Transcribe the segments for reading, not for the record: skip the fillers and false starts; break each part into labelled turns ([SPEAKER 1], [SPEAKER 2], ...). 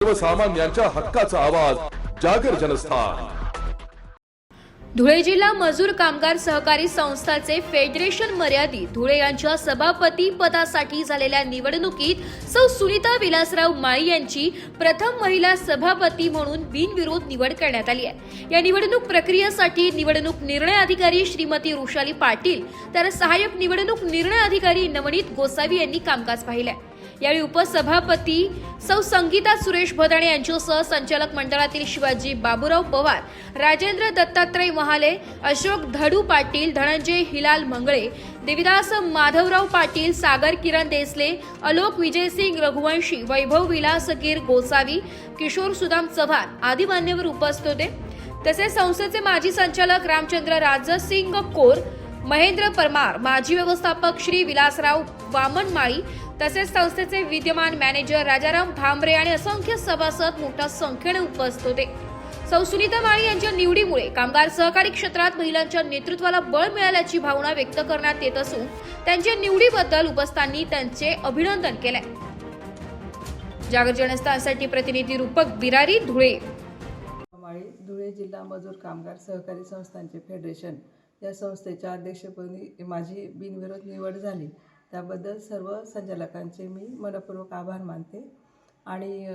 [SPEAKER 1] सर्वसामान्यांच्या हक्काचा आवाज जागर जनस्थान।
[SPEAKER 2] धुळे जिल्हा मजूर कामगार सहकारी संस्थाचे फेडरेशन मर्यादित धुळे यांच्या सभापती पदासाठी झालेल्या निवडणुकीत सौ सुनीता विलासराव माळी यांची प्रथम महिला सभापती म्हणून बिनविरोध निवड करण्यात आली आहे। या निवडणूक प्रक्रियेसाठी निवडणूक निर्णय अधिकारी श्रीमती रुशाली पाटील तर सहाय्यक निवडणूक निर्णय अधिकारी नवनीत गोसावी यांनी कामकाज पाहिले। यावेळी उपसभापती सौ संगीता सुरेश भदाणे यांच्यासह संचालक मंडळातील शिवाजी बाबूराव पवार, राजेंद्र दत्तात्रय महाले, अशोक धडू पाटील, धनंजय हिलाल मंगळे, देविदास माधवराव पाटील, सागर किरण देसले, आलोक विजयसिंग रघुवंशी, वैभव विलासगीर गोसावी, किशोर सुदाम चव्हाण आदी मान्यवर उपस्थित होते। तसेच संस्थेचे माजी संचालक रामचंद्र राजसिंग कोर, महेंद्र परमार, माजी व्यवस्थापक श्री विलासराव वामन माळी, तसेच संस्थेचे विद्यमान मॅनेजर राजाराम भांबरे आणि असंख्य सभासद मोठ्या संख्येने उपस्थित होते। सौ सुनीता माळी यांच्या निवडीमुळे कामगार सहकारी क्षेत्रात महिलांच्या नेतृत्वाला बळ मिळाल्याची भावना व्यक्त करण्यात येत असून त्यांच्या निवडीबद्दल उपस्थितांनी त्यांचे अभिनंदन केले। जागर जनस्थानसाठी प्रतिनिधी रूपक बिरारी, धुळे।
[SPEAKER 3] धुळे जिल्हा मजूर कामगार सहकारी संस्थांचे फेडरेशन या संस्थेच्या अध्यक्षपदी माझी बिनविरोध निवड झाली, त्याबद्दल सर्व संचालकांचे मी मनपूर्वक आभार मानते आणि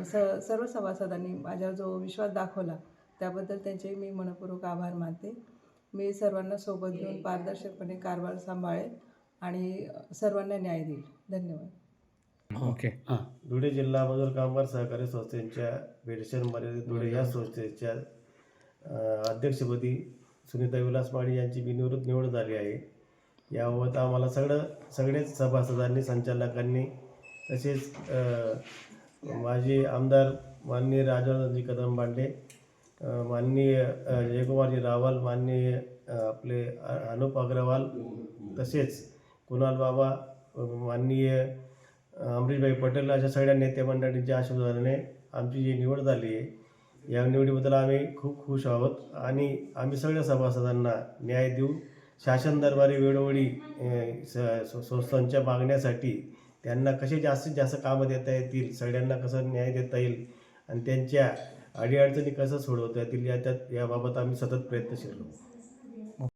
[SPEAKER 3] सर्व सभासदांनी माझ्यावर जो विश्वास दाखवला त्याबद्दल त्यांचे मी मनपूर्वक आभार मानते। मी सर्वांना सोबत घेऊन पारदर्शकपणे कारभार सांभाळेल आणि सर्वांना न्याय देईल। धन्यवाद।
[SPEAKER 4] ओके।
[SPEAKER 5] धुळे जिल्हा मजूर कामगार सहकारी संस्थेच्या फेडरेशन मर्यादित धुळे या संस्थेच्या अध्यक्षपदी सुनीता विलास माळी यांची बिनविरोध निवड झाली आहे। याबाबत आम्हाला सगळेच सभासदांनी, संचालकांनी, तसेच माजी आमदार माननीय राजवर्धनजी कदम बांडे, माननीय जयकुमारजी रावल, माननीय आपले अनुप अग्रवाल, तसेच कुणाल बाबा, माननीय अमरीशभाई पटेल अशा सगळ्या नेते मंडळींच्या आशीर्वादाने आमची जी निवड झाली आहे, या निवडीबद्दल आम्ही खूप खुश आहोत आणि आम्ही सगळ्या सभासदांना न्याय देऊ। शासन दरबारी वेळोवेळी संस्थांच्या मागण्यासाठी त्यांना कसे जास्तीत जास्त कामं देता येतील, सगळ्यांना कसं न्याय देता येईल आणि त्यांच्या अडीअडचणी कसं सोडवता येतील याबाबत आम्ही सतत प्रयत्नशील आहोत।